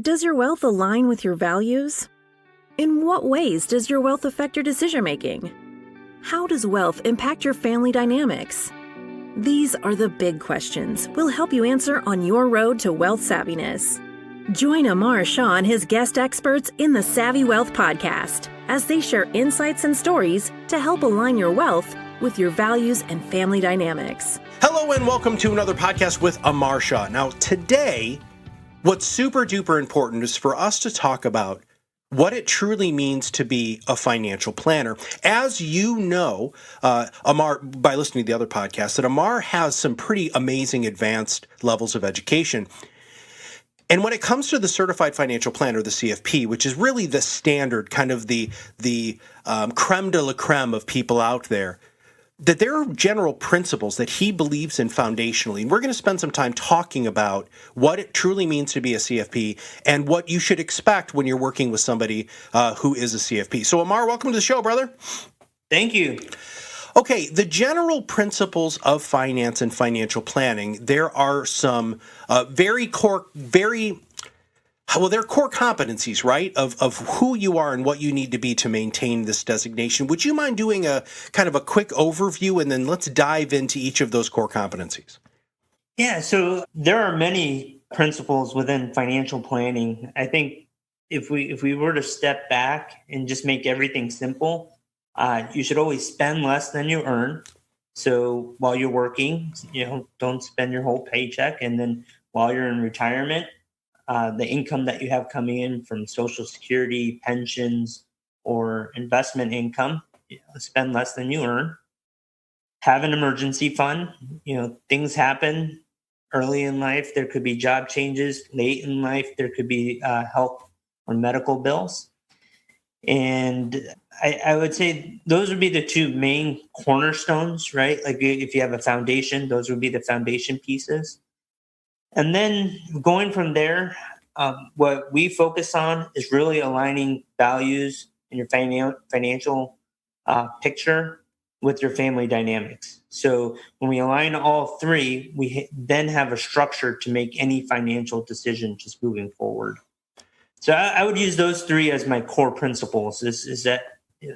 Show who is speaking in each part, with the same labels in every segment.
Speaker 1: Does your wealth align with your values? In what ways does your wealth affect your decision-making? How does wealth impact your family dynamics? These are the big questions we'll help you answer on your road to wealth savviness. Join Amar Shah and his guest experts in the Savvy Wealth Podcast as they share insights and stories to help align your wealth with your values and family dynamics.
Speaker 2: Hello and welcome to another podcast with Amar Shah. Now today, what's super duper important is for us to talk about what it truly means to be a financial planner. As you know, Amar, by listening to the other podcasts, that Amar has some pretty amazing advanced levels of education. And when it comes to the Certified Financial Planner, the CFP, which is really the standard, kind of the creme de la creme of people out there, that there are general principles that he believes in foundationally. And we're going to spend some time talking about what it truly means to be a CFP and what you should expect when you're working with somebody who is a CFP. So, Amar, welcome to the show, brother.
Speaker 3: Thank you.
Speaker 2: Okay, the general principles of finance and financial planning, there are some they're core competencies, right, of who you are and what you need to be to maintain this designation. Would you mind doing a kind of a quick overview, and then let's dive into each of those core competencies?
Speaker 3: Yeah, so there are many principles within financial planning. I think if we were to step back and just make everything simple, you should always spend less than you earn. So while you're working, don't spend your whole paycheck, and then while you're in retirement, the income that you have coming in from Social Security, pensions, or investment income, spend less than you earn. Have an emergency fund. Things happen early in life. There could be job changes. Late in life, there could be health or medical bills. And I would say those would be the two main cornerstones, right? Like if you have a foundation, those would be the foundation pieces. And then going from there, what we focus on is really aligning values in your financial picture with your family dynamics. So when we align all three, we then have a structure to make any financial decision just moving forward. So I would use those three as my core principles. Is that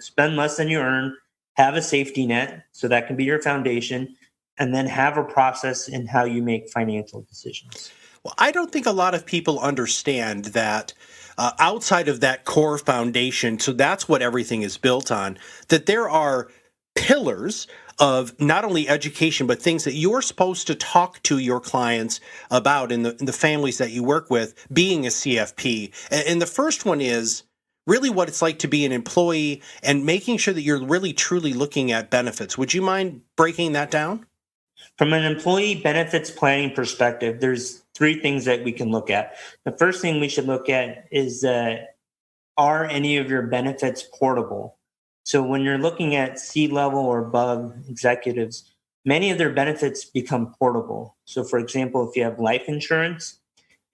Speaker 3: spend less than you earn, have a safety net, so that can be your foundation, and then have a process in how you make financial decisions.
Speaker 2: Well, I don't think a lot of people understand that outside of that core foundation, so that's what everything is built on, that there are pillars of not only education, but things that you're supposed to talk to your clients about in the families that you work with, being a CFP. And the first one is really what it's like to be an employee and making sure that you're really truly looking at benefits. Would you mind breaking that down?
Speaker 3: From an employee benefits planning perspective, there's three things that we can look at. The first thing we should look at is are any of your benefits portable? So when you're looking at C-level or above executives, many of their benefits become portable. So for example, if you have life insurance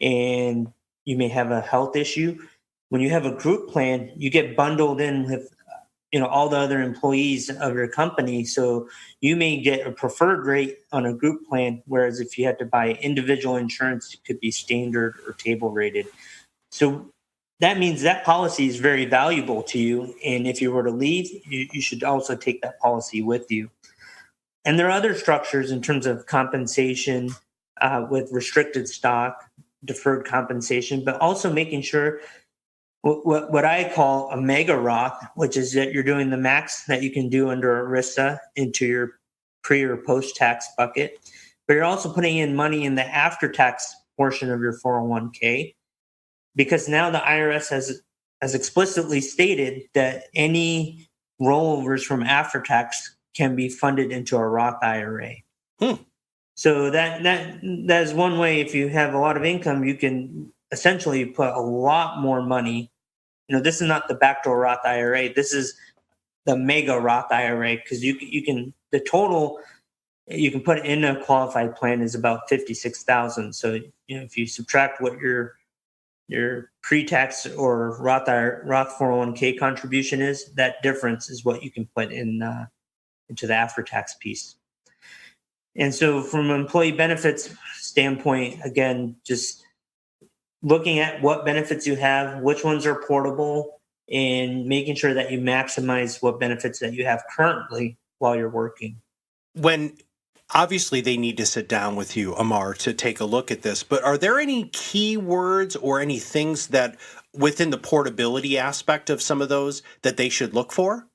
Speaker 3: and you may have a health issue, when you have a group plan, you get bundled in with all the other employees of your company. So you may get a preferred rate on a group plan, whereas if you had to buy individual insurance, it could be standard or table rated. So that means that policy is very valuable to you. And if you were to leave, you should also take that policy with you. And there are other structures in terms of compensation with restricted stock, deferred compensation, but also making sure what I call a mega Roth, which is that you're doing the max that you can do under ERISA into your pre or post tax bucket, but you're also putting in money in the after tax portion of your 401k, because now the IRS has explicitly stated that any rollovers from after tax can be funded into a Roth IRA. So that is one way. If you have a lot of income, you can essentially put a lot more money. This is not the backdoor Roth IRA. This is the mega Roth IRA, because the total you can put in a qualified plan is about $56,000. So if you subtract what your pre-tax or Roth 401k contribution is, that difference is what you can put in into the after-tax piece. And so from an employee benefits standpoint, again, just looking at what benefits you have, which ones are portable, and making sure that you maximize what benefits that you have currently while you're working.
Speaker 2: When obviously they need to sit down with you, Amar, to take a look at this, but are there any key words or any things that within the portability aspect of some of those that they should look for?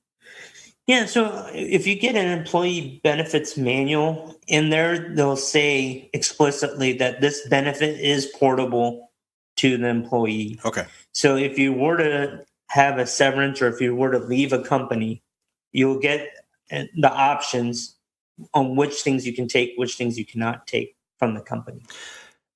Speaker 3: Yeah, so if you get an employee benefits manual in there, they'll say explicitly that this benefit is portable to the employee.
Speaker 2: Okay.
Speaker 3: So if you were to have a severance or if you were to leave a company, you'll get the options on which things you can take, which things you cannot take from the company.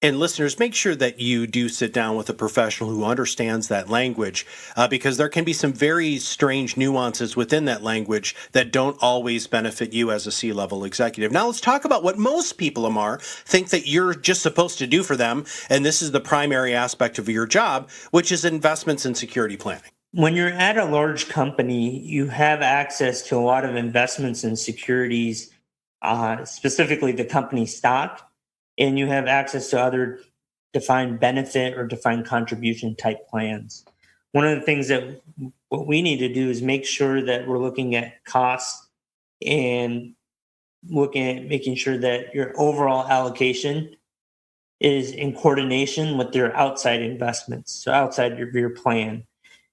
Speaker 2: And listeners, make sure that you do sit down with a professional who understands that language, because there can be some very strange nuances within that language that don't always benefit you as a C-level executive. Now let's talk about what most people, Amar, think that you're just supposed to do for them, and this is the primary aspect of your job, which is investments and security planning.
Speaker 3: When you're at a large company, you have access to a lot of investments and securities, specifically the company stock, and you have access to other defined benefit or defined contribution type plans. One of the things that what we need to do is make sure that we're looking at costs and looking at making sure that your overall allocation is in coordination with your outside investments, so outside of your plan.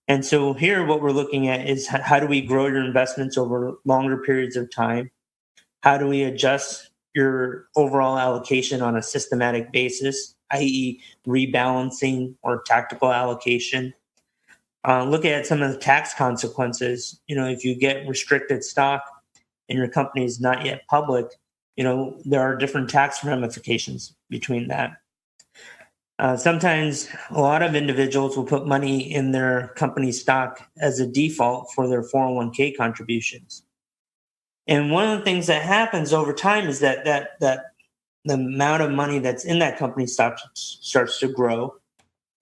Speaker 3: And so here, what we're looking at is how do we grow your investments over longer periods of time? How do we adjust your overall allocation on a systematic basis, i.e., rebalancing or tactical allocation? Look at some of the tax consequences. If you get restricted stock and your company is not yet public, there are different tax ramifications between that. Sometimes a lot of individuals will put money in their company stock as a default for their 401k contributions. And one of the things that happens over time is that the amount of money that's in that company stock starts to grow.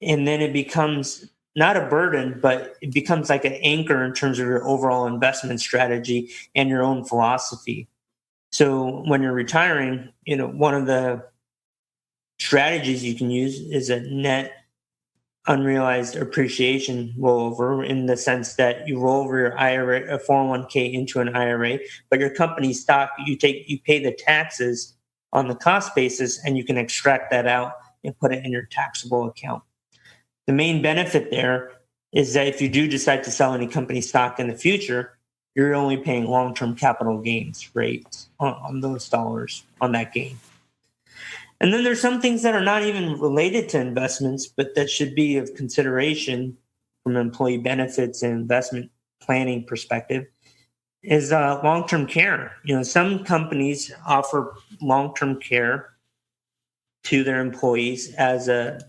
Speaker 3: And then it becomes not a burden, but it becomes like an anchor in terms of your overall investment strategy and your own philosophy. So when you're retiring, one of the strategies you can use is a net unrealized appreciation rollover, in the sense that you roll over your IRA, a 401k, into an IRA, but your company stock, you pay the taxes on the cost basis, and you can extract that out and put it in your taxable account. The main benefit there is that if you do decide to sell any company stock in the future, you're only paying long-term capital gains rates on those dollars, on that gain. And then there's some things that are not even related to investments, but that should be of consideration from an employee benefits and investment planning perspective, is long-term care. Some companies offer long-term care to their employees as a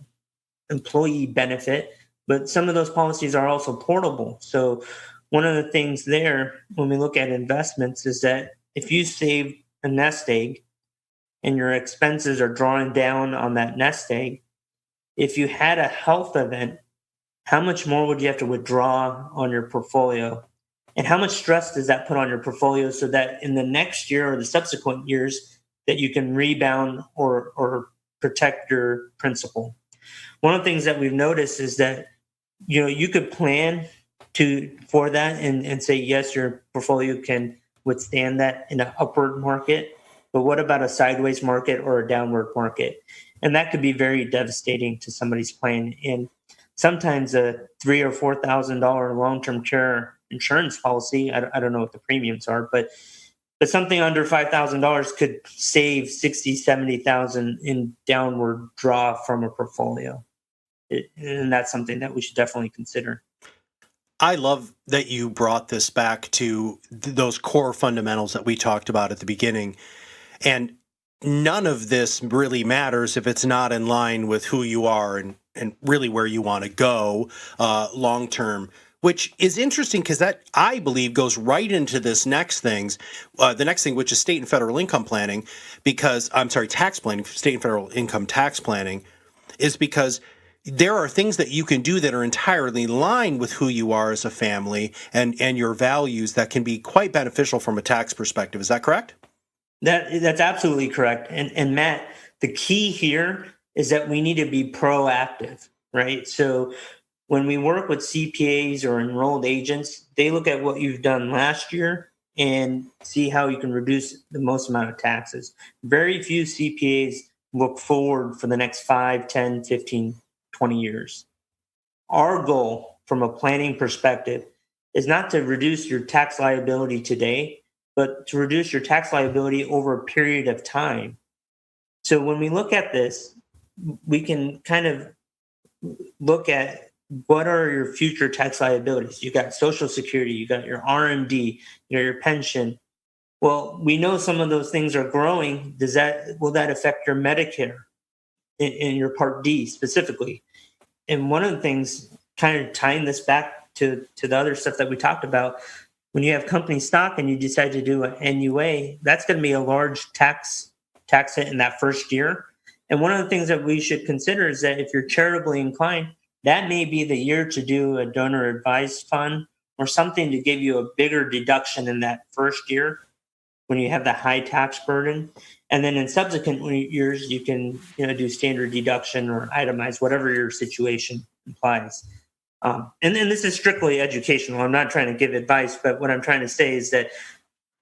Speaker 3: employee benefit, but some of those policies are also portable. So one of the things there, when we look at investments, is that if you save a nest egg and your expenses are drawing down on that nest egg, if you had a health event, how much more would you have to withdraw on your portfolio? And how much stress does that put on your portfolio, so that in the next year or the subsequent years that you can rebound or protect your principal? One of the things that we've noticed is that you could plan for that and say, yes, your portfolio can withstand that in an upward market. But what about a sideways market or a downward market? And that could be very devastating to somebody's plan. And sometimes a $3,000 or $4,000 long-term care insurance policy, I don't know what the premiums are, but something under $5,000 could save $60,000, $70,000 in downward draw from a portfolio. And that's something that we should definitely consider.
Speaker 2: I love that you brought this back to those core fundamentals that we talked about at the beginning. And none of this really matters if it's not in line with who you are and really where you want to go long term, which is interesting because that, I believe, goes right into this next the next thing, which is state and federal income planning, tax planning, state and federal income tax planning, is because there are things that you can do that are entirely in line with who you are as a family and your values that can be quite beneficial from a tax perspective. Is that correct?
Speaker 3: That's absolutely correct. And Matt, the key here is that we need to be proactive. right? So when we work with CPAs or enrolled agents, they look at what you've done last year and see how you can reduce the most amount of taxes. Very few CPAs look forward for the next 5, 10, 15, 20 years. Our goal from a planning perspective is not to reduce your tax liability today, but to reduce your tax liability over a period of time. So when we look at this, we can kind of look at what are your future tax liabilities. You got Social Security, you got your RMD, your pension. Well, we know some of those things are growing. Will that affect your Medicare in your Part D specifically? And one of the things, kind of tying this back to the other stuff that we talked about, when you have company stock and you decide to do an NUA, that's going to be a large tax hit in that first year. And one of the things that we should consider is that if you're charitably inclined, that may be the year to do a donor advised fund or something to give you a bigger deduction in that first year when you have the high tax burden. And then in subsequent years, you can do standard deduction or itemize, whatever your situation implies. And then this is strictly educational. I'm not trying to give advice, but what I'm trying to say is that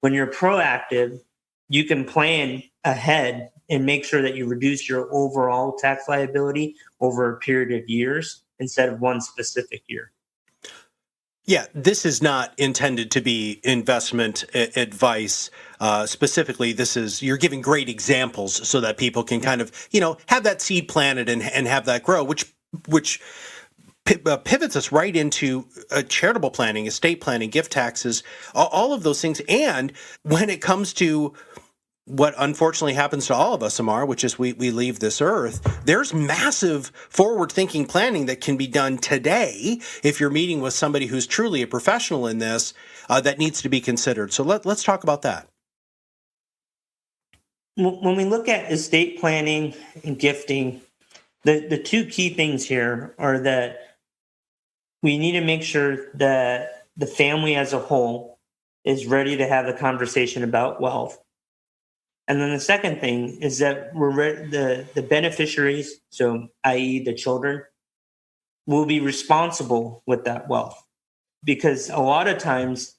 Speaker 3: when you're proactive, you can plan ahead and make sure that you reduce your overall tax liability over a period of years instead of one specific year.
Speaker 2: Yeah, this is not intended to be investment advice. Specifically, you're giving great examples so that people can kind of, have that seed planted and have that grow, which pivots us right into charitable planning, estate planning, gift taxes, all of those things. And when it comes to what unfortunately happens to all of us, Amar, which is we leave this earth, there's massive forward-thinking planning that can be done today if you're meeting with somebody who's truly a professional in this that needs to be considered. So let's talk about that.
Speaker 3: When we look at estate planning and gifting, the two key things here are that we need to make sure that the family as a whole is ready to have the conversation about wealth. And then the second thing is that the beneficiaries, so i.e. the children, will be responsible with that wealth. Because a lot of times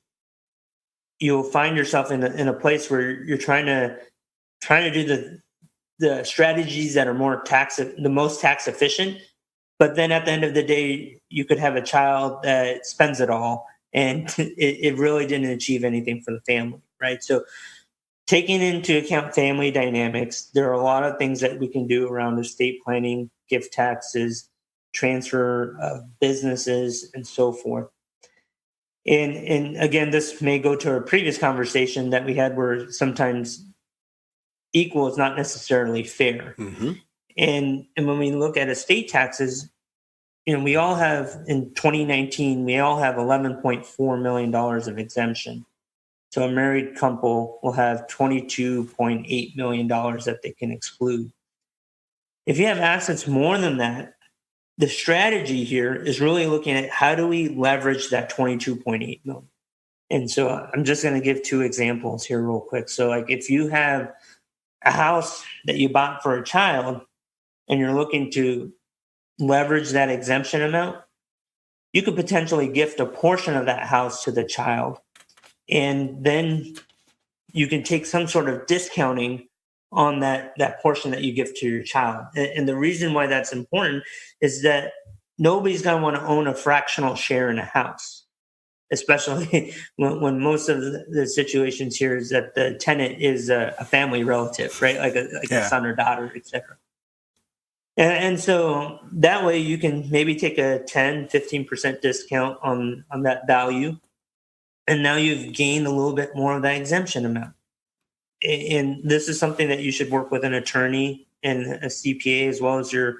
Speaker 3: you'll find yourself in a place where you're trying to do the strategies that are the most tax efficient. But then at the end of the day, you could have a child that spends it all and it really didn't achieve anything for the family, right? So taking into account family dynamics, there are a lot of things that we can do around estate planning, gift taxes, transfer of businesses, and so forth. And again, this may go to a previous conversation that we had where sometimes equal is not necessarily fair.
Speaker 2: Mm-hmm.
Speaker 3: And when we look at estate taxes, we all have, in 2019, we all have $11.4 million of exemption. So a married couple will have $22.8 million that they can exclude. If you have assets more than that, the strategy here is really looking at how do we leverage that 22.8 million. And so I'm just going to give two examples here real quick. So like if you have a house that you bought for a child and you're looking to leverage that exemption amount, you could potentially gift a portion of that house to the child. And then you can take some sort of discounting on that portion that you give to your child. And the reason why that's important is that nobody's going to want to own a fractional share in a house, especially when most of the situations here is that the tenant is a family relative, right? Like a son or daughter, etc. And so that way you can maybe take a 10, 15% discount on that value. And now you've gained a little bit more of that exemption amount. And this is something that you should work with an attorney and a CPA as well as your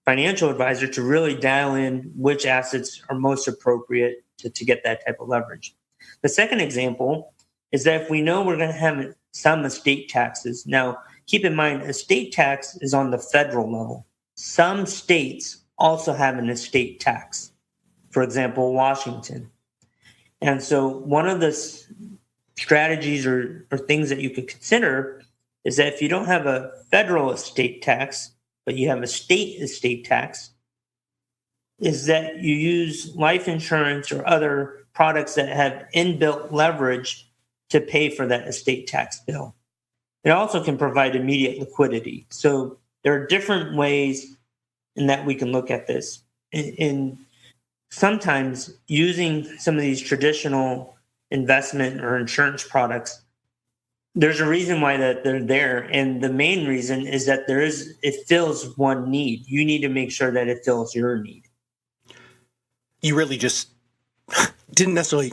Speaker 3: financial advisor to really dial in which assets are most appropriate to get that type of leverage. The second example is that if we know we're going to have some estate taxes, now keep in mind, estate tax is on the federal level. Some states also have an estate tax, for example, Washington. And so one of the strategies or things that you could consider is that if you don't have a federal estate tax, but you have a state estate tax, is that you use life insurance or other products that have inbuilt leverage to pay for that estate tax bill. It also can provide immediate liquidity. So there are different ways in that we can look at this. And sometimes using some of these traditional investment or insurance products, there's a reason why that they're there. And the main reason is that it fills one need. You need to make sure that it fills your need.
Speaker 2: You really just didn't necessarily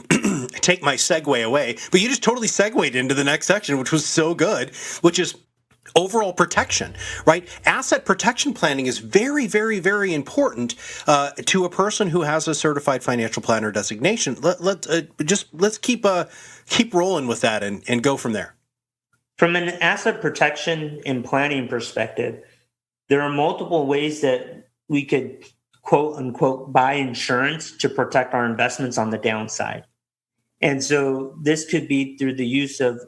Speaker 2: take my segue away, but you just totally segued into the next section, which was so good, which is overall protection, right? Asset protection planning is very, very, very important to a person who has a certified financial planner designation. Let's keep rolling with that and go from there.
Speaker 3: From an asset protection and planning perspective, there are multiple ways that we could quote unquote buy insurance to protect our investments on the downside. And so this could be through the use of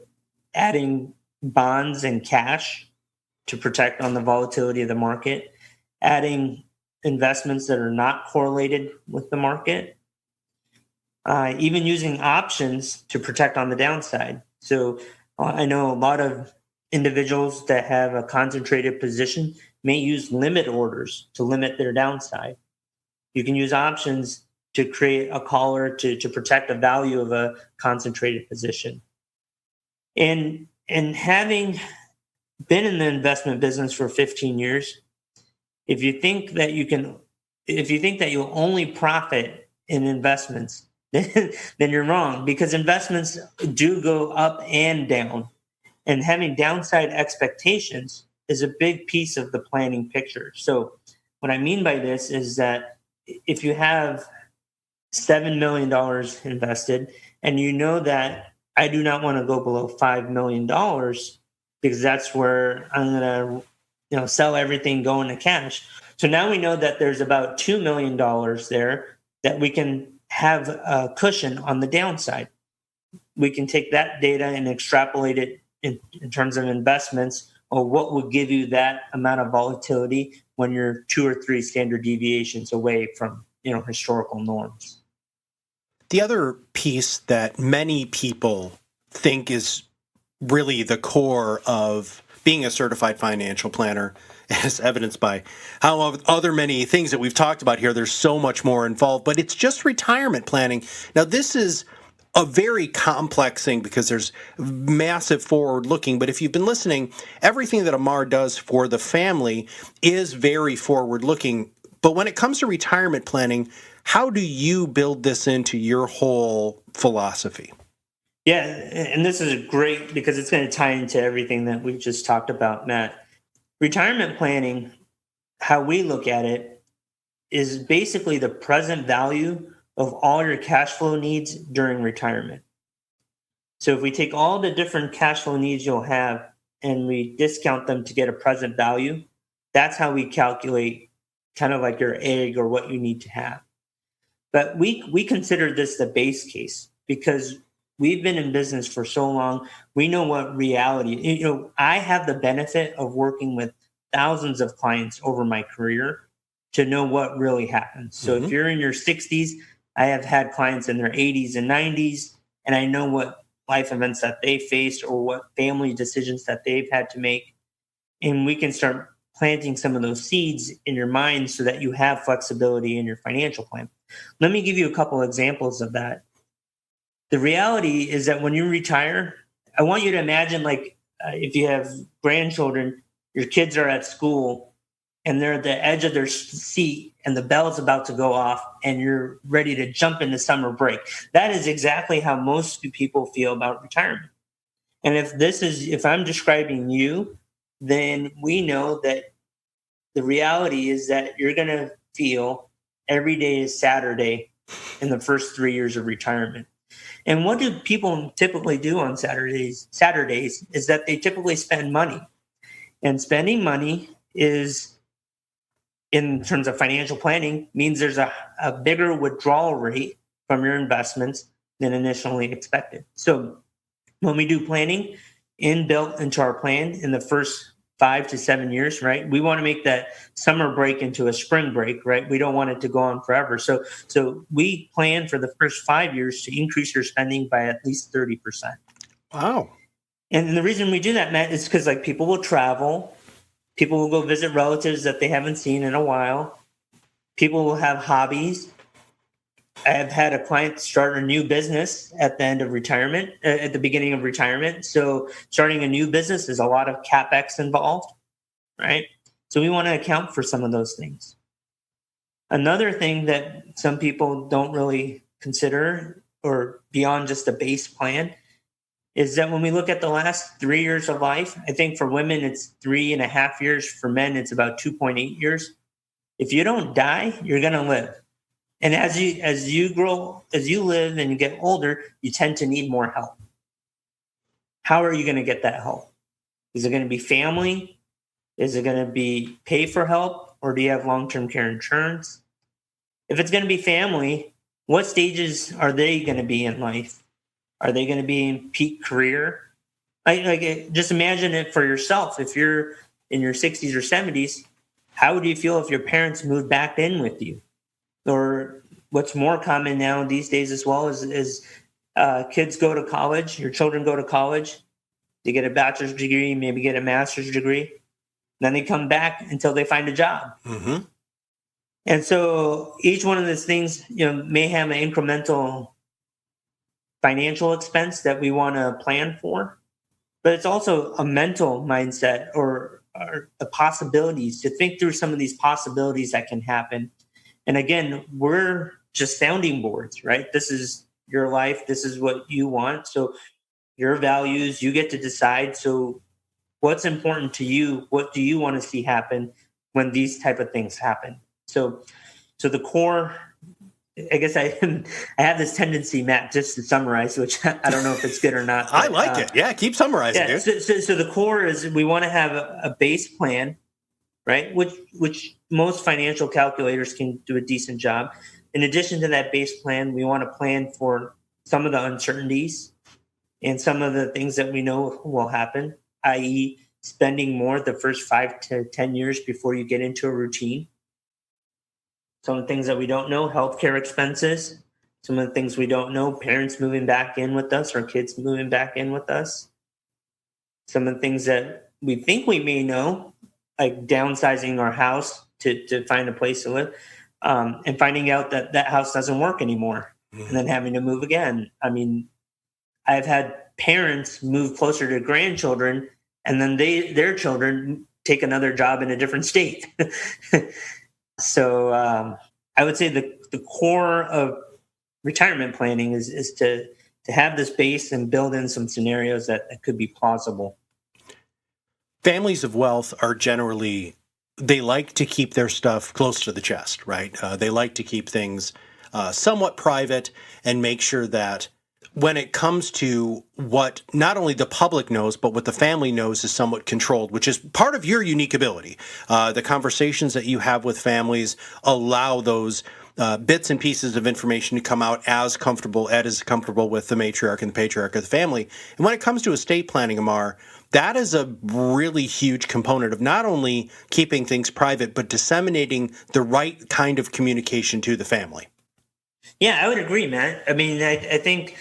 Speaker 3: adding bonds and cash to protect on the volatility of the market, adding investments that are not correlated with the market, even using options to protect on the downside. So I know a lot of individuals that have a concentrated position may use limit orders to limit their downside. You can use options to create a collar to protect the value of a concentrated position. And having been in the investment business for 15 years, if you think that you'll only profit in investments, then you're wrong, because investments do go up and down. And having downside expectations is a big piece of the planning picture. So what I mean by this is that if you have $7 million invested and you know that I do not want to go below $5 million because that's where I'm going to sell everything, go into cash. So now we know that there's about $2 million there that we can have a cushion on the downside. We can take that data and extrapolate it in terms of investments, or what would give you that amount of volatility when you're 2 or 3 standard deviations away from historical norms.
Speaker 2: The other piece that many people think is really the core of being a certified financial planner, as evidenced by how other many things that we've talked about here, there's so much more involved, but it's just retirement planning. Now, this is a very complex thing because there's massive forward looking, but if you've been listening, everything that Amar does for the family is very forward looking. But when it comes to retirement planning, how do you build this into your whole philosophy?
Speaker 3: Yeah, and this is great because it's going to tie into everything that we've just talked about, Matt. Retirement planning, how we look at it, is basically the present value of all your cash flow needs during retirement. So if we take all the different cash flow needs you'll have and we discount them to get a present value, that's how we calculate kind of like your egg or what you need to have. But we consider this the base case because we've been in business for so long. We know what reality, I have the benefit of working with thousands of clients over my career to know what really happens. So if you're in your 60s, I have had clients in their 80s and 90s, and I know what life events that they faced or what family decisions that they've had to make. And we can start planting some of those seeds in your mind so that you have flexibility in your financial plan. Let me give you a couple examples of that. The reality is that when you retire, I want you to imagine if you have grandchildren, your kids are at school and they're at the edge of their seat and the bell's about to go off and you're ready to jump into summer break. That is exactly how most people feel about retirement. And if I'm describing you, then we know that the reality is that you're going to feel every day is Saturday in the first 3 years of retirement. And what do people typically do on Saturdays is that they typically spend money. And spending money is, in terms of financial planning, means there's a bigger withdrawal rate from your investments than initially expected. So when we do planning, inbuilt into our plan in the first 5 to 7 years, right? We want to make that summer break into a spring break, right? We don't want it to go on forever. So we plan for the first 5 years to increase your spending by at least 30%.
Speaker 2: Wow.
Speaker 3: And the reason we do that, Matt, is because like people will travel, people will go visit relatives that they haven't seen in a while, people will have hobbies. I have had a client start a new business at the end of retirement, at the beginning of retirement. So starting a new business is a lot of CapEx involved, right? So we want to account for some of those things. Another thing that some people don't really consider or beyond just a base plan is that when we look at the last 3 years of life, I think for women, it's 3.5 years. For men, it's about 2.8 years. If you don't die, you're going to live. And as you grow, as you live and you get older, you tend to need more help. How are you going to get that help? Is it going to be family? Is it going to be pay for help? Or do you have long-term care insurance? If it's going to be family, what stages are they going to be in life? Are they going to be in peak career? Just imagine it for yourself. If you're in your 60s or 70s, how would you feel if your parents moved back in with you? Or what's more common now these days as well is kids go to college, your children go to college, they get a bachelor's degree, maybe get a master's degree, then they come back until they find a job.
Speaker 2: Mm-hmm.
Speaker 3: And so each one of these things, may have an incremental financial expense that we want to plan for, but it's also a mental mindset or the possibilities to think through some of these possibilities that can happen. And again, we're just sounding boards, right? This is your life. This is what you want. So your values, you get to decide. So what's important to you? What do you want to see happen when these type of things happen? So the core, I guess I have this tendency, Matt, just to summarize, which I don't know if it's good or not.
Speaker 2: I like it. Yeah, keep summarizing, dude.
Speaker 3: So the core is we want to have a base plan, right? Which most financial calculators can do a decent job. In addition to that base plan, we want to plan for some of the uncertainties and some of the things that we know will happen, i.e., spending more the first 5 to 10 years before you get into a routine. Some of the things that we don't know, healthcare expenses. Some of the things we don't know, parents moving back in with us or kids moving back in with us. Some of the things that we think we may know, like downsizing our house to find a place to live, and finding out that house doesn't work anymore, and then having to move again. I mean, I've had parents move closer to grandchildren, and then their children take another job in a different state. So I would say the core of retirement planning is to have this base and build in some scenarios that could be plausible.
Speaker 2: Families of wealth are generally, they like to keep their stuff close to the chest, right? They like to keep things somewhat private and make sure that when it comes to what not only the public knows, but what the family knows is somewhat controlled, which is part of your unique ability. The conversations that you have with families allow those bits and pieces of information to come out as comfortable with the matriarch and the patriarch of the family. And when it comes to estate planning, Amar, that is a really huge component of not only keeping things private, but disseminating the right kind of communication to the family.
Speaker 3: Yeah, I would agree, Matt. I mean, I think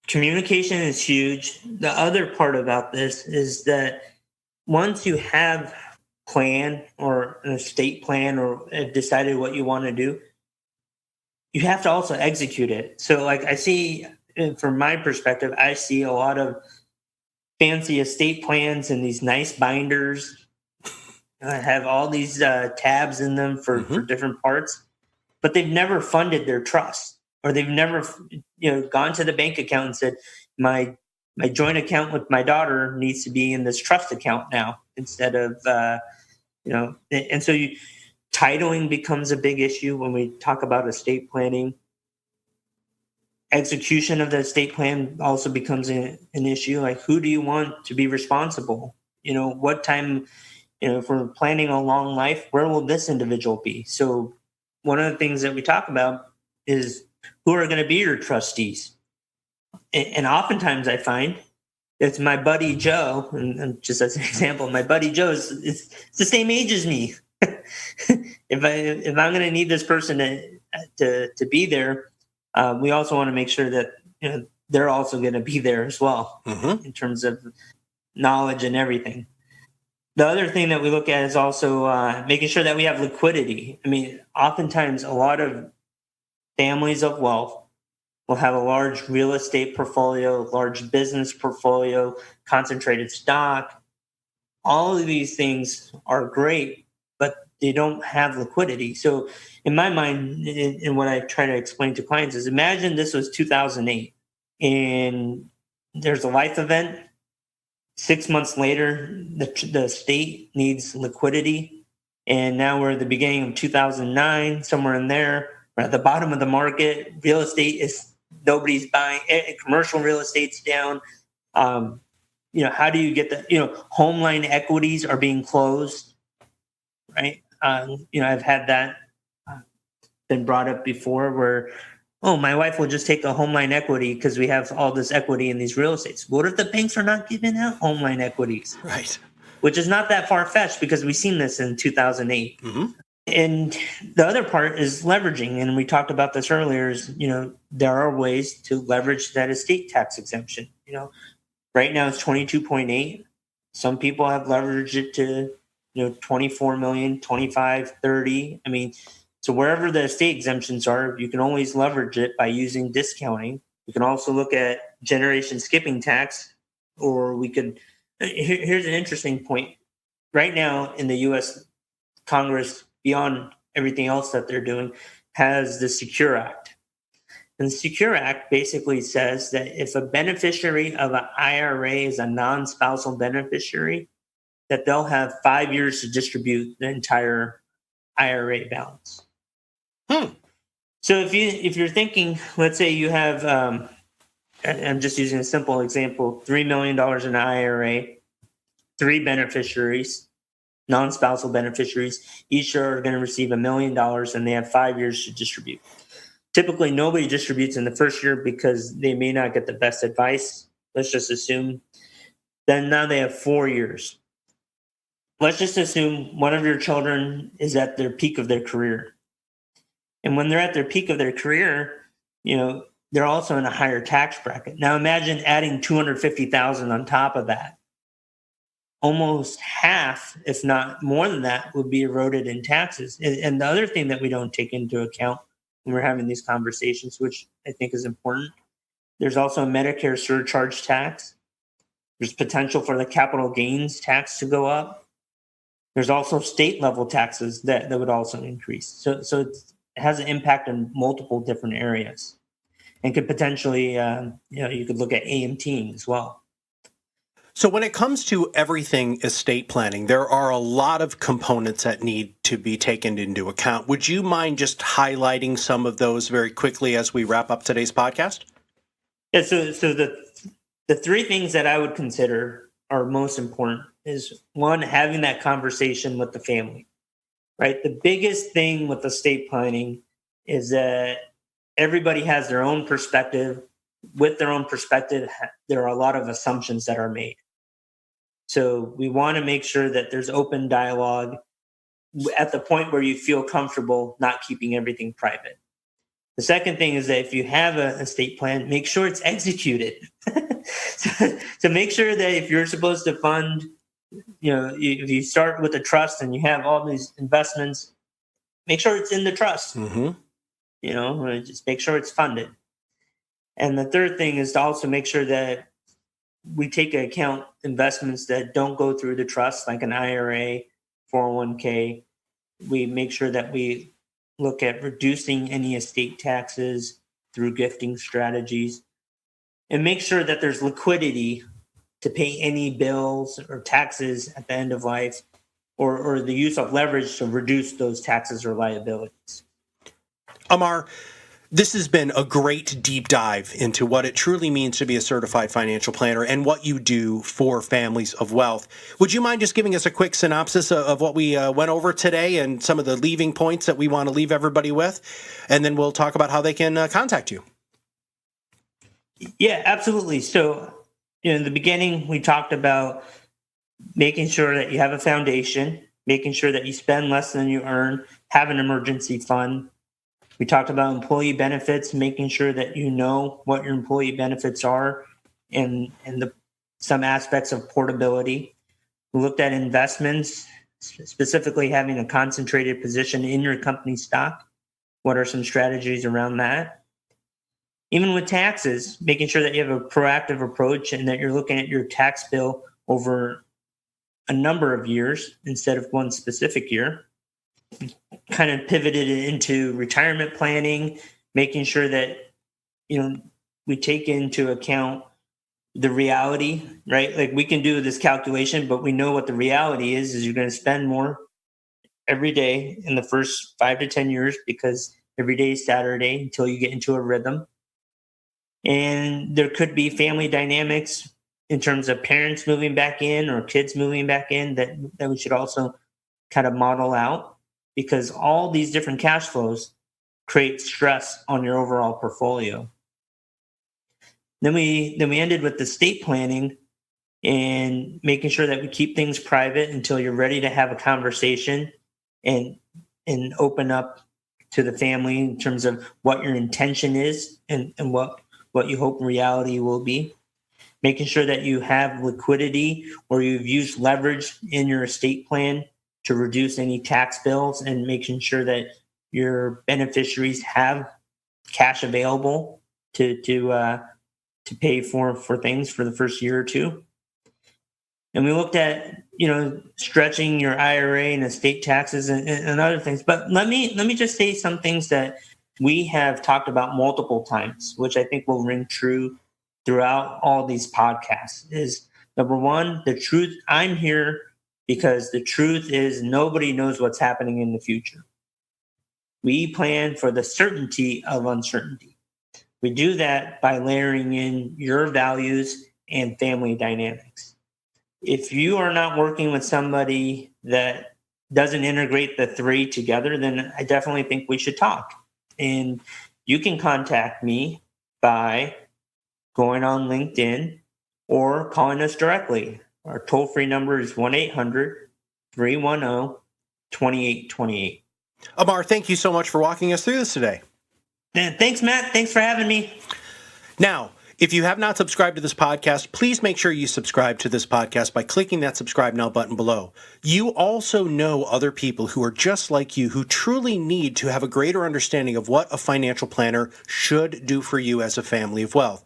Speaker 3: communication is huge. The other part about this is that once you have plan or an estate plan or have decided what you want to do, you have to also execute it. So like I see, from my perspective, I see a lot of fancy estate plans and these nice binders. Have all these tabs in them for different parts, but they've never funded their trust, or they've never gone to the bank account and said, my joint account with my daughter needs to be in this trust account now instead of and so titling becomes a big issue when we talk about estate planning. Execution of the estate plan also becomes an issue. Like, who do you want to be responsible? What time, if we're planning a long life, where will this individual be? So one of the things that we talk about is who are going to be your trustees. And oftentimes I find it's my buddy Joe, and just as an example, my buddy Joe is it's the same age as me. If I'm going to need this person to be there, we also want to make sure that they're also going to be there as well in terms of knowledge and everything. The other thing that we look at is also making sure that we have liquidity. I mean, oftentimes a lot of families of wealth will have a large real estate portfolio, large business portfolio, concentrated stock. All of these things are great, but they don't have liquidity. So in my mind, and what I try to explain to clients is, imagine this was 2008 and there's a life event. 6 months later, the state needs liquidity. And now we're at the beginning of 2009, somewhere in there. We're at the bottom of the market. Real estate is, nobody's buying. Commercial real estate's down. How do you get the, home line equities are being closed, right? I've had that been brought up before where, oh, my wife will just take a home line equity because we have all this equity in these real estates. What if the banks are not giving out home line equities?
Speaker 2: Right.
Speaker 3: Which is not that far-fetched because we've seen this in 2008. And the other part is leveraging. And we talked about this earlier is, there are ways to leverage that estate tax exemption. Right now it's 22.8. Some people have leveraged it to, 24 million, 25, 30. I mean, so wherever the estate exemptions are, you can always leverage it by using discounting. You can also look at generation skipping tax, or we could, here's an interesting point. Right now in the U.S. Congress, beyond everything else that they're doing, has the Secure Act. And the Secure Act basically says that if a beneficiary of an IRA is a non-spousal beneficiary, that they'll have 5 years to distribute the entire IRA balance. So if you're thinking, let's say you have, I'm just using a simple example, $3 million in IRA, 3 beneficiaries, non-spousal beneficiaries, each are going to receive $1 million and they have 5 years to distribute. Typically, nobody distributes in the first year because they may not get the best advice. Let's just assume. Then now they have 4 years. Let's just assume one of your children is at their peak of their career. And when they're at their peak of their career, they're also in a higher tax bracket. Now imagine adding $250,000 on top of that. Almost half, if not more than that, would be eroded in taxes. And the other thing that we don't take into account when we're having these conversations, which I think is important, there's also a Medicare surcharge tax. There's potential for the capital gains tax to go up. There's also state level taxes that would also increase. So it has an impact in multiple different areas, and could potentially, you could look at AMT as well.
Speaker 2: So when it comes to everything estate planning, there are a lot of components that need to be taken into account. Would you mind just highlighting some of those very quickly as we wrap up today's podcast?
Speaker 3: Yeah, so the 3 things that I would consider are most important is, 1, having that conversation with the family, right? The biggest thing with estate planning is that everybody has their own perspective. With their own perspective, there are a lot of assumptions that are made. So we want to make sure that there's open dialogue at the point where you feel comfortable not keeping everything private. The second thing is that if you have an estate plan, make sure it's executed. So make sure that if you're supposed to fund, if you start with a trust and you have all these investments, make sure it's in the trust. Just make sure it's funded. And the third thing is to also make sure that we take into account investments that don't go through the trust, like an IRA, 401k. We make sure that we look at reducing any estate taxes through gifting strategies, and make sure that there's liquidity to pay any bills or taxes at the end of life, or the use of leverage to reduce those taxes or liabilities.
Speaker 2: Amar, this has been a great deep dive into what it truly means to be a certified financial planner and what you do for families of wealth. Would you mind just giving us a quick synopsis of what we went over today and some of the leaving points that we want to leave everybody with? And then we'll talk about how they can contact you.
Speaker 3: Yeah, absolutely. So in the beginning, we talked about making sure that you have a foundation, making sure that you spend less than you earn, have an emergency fund. We talked about employee benefits, making sure that you know what your employee benefits are and some aspects of portability. We looked at investments, specifically having a concentrated position in your company stock. What are some strategies around that? Even with taxes, making sure that you have a proactive approach and that you're looking at your tax bill over a number of years instead of one specific year. Kind of pivoted it into retirement planning, making sure that, we take into account the reality, right? Like we can do this calculation, but we know what the reality is you're going to spend more every day in the first 5 to 10 years because every day is Saturday until you get into a rhythm. And there could be family dynamics in terms of parents moving back in or kids moving back in that we should also kind of model out, because all these different cash flows create stress on your overall portfolio. Then we ended with estate planning and making sure that we keep things private until you're ready to have a conversation and open up to the family in terms of what your intention is and what you hope reality will be. Making sure that you have liquidity or you've used leverage in your estate plan to reduce any tax bills, and making sure that your beneficiaries have cash available to pay for things for the first year or two. And we looked at, stretching your IRA and estate taxes and other things. But let me just say some things that we have talked about multiple times, which I think will ring true throughout all these podcasts. Is number one, the truth. I'm here because the truth is nobody knows what's happening in the future. We plan for the certainty of uncertainty. We do that by layering in your values and family dynamics. If you are not working with somebody that doesn't integrate the three together, then I definitely think we should talk. And you can contact me by going on LinkedIn or calling us directly. Our toll-free number is 1-800-310-2828.
Speaker 2: Amar, thank you so much for walking us through this today.
Speaker 3: Thanks, Matt. Thanks for having me.
Speaker 2: Now, if you have not subscribed to this podcast, please make sure you subscribe to this podcast by clicking that subscribe now button below. You also know other people who are just like you, who truly need to have a greater understanding of what a financial planner should do for you as a family of wealth.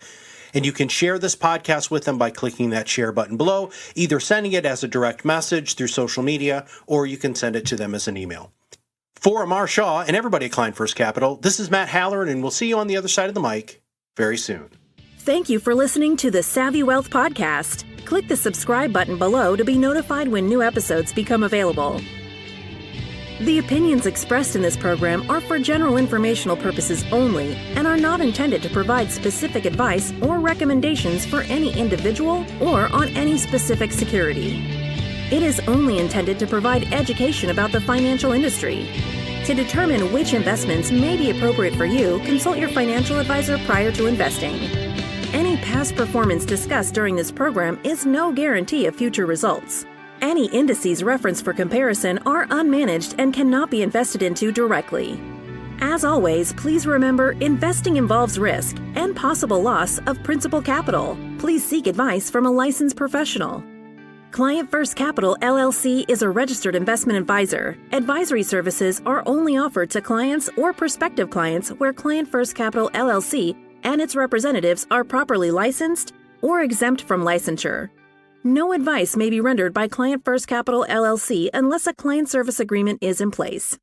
Speaker 2: And you can share this podcast with them by clicking that share button below, either sending it as a direct message through social media, or you can send it to them as an email. For Amar Shah and everybody at Klein First Capital, this is Matt Halloran, and we'll see you on the other side of the mic very soon.
Speaker 1: Thank you for listening to the Savvy Wealth Podcast. Click the subscribe button below to be notified when new episodes become available. The opinions expressed in this program are for general informational purposes only and are not intended to provide specific advice or recommendations for any individual or on any specific security. It is only intended to provide education about the financial industry. To determine which investments may be appropriate for you, consult your financial advisor prior to investing. Any past performance discussed during this program is no guarantee of future results. Any indices referenced for comparison are unmanaged and cannot be invested into directly. As always, please remember, investing involves risk and possible loss of principal capital. Please seek advice from a licensed professional. Client First Capital, LLC is a registered investment advisor. Advisory services are only offered to clients or prospective clients where Client First Capital, LLC and its representatives are properly licensed or exempt from licensure. No advice may be rendered by Client First Capital, LLC unless a client service agreement is in place.